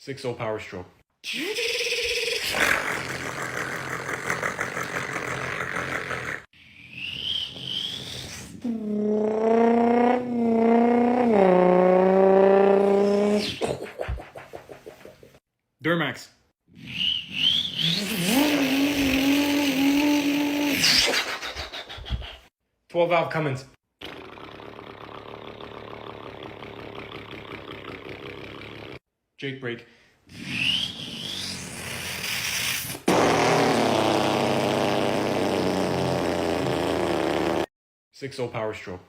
6-0 power stroke. Duramax. 12-valve Cummins. Jake brake. 6-0 power stroke.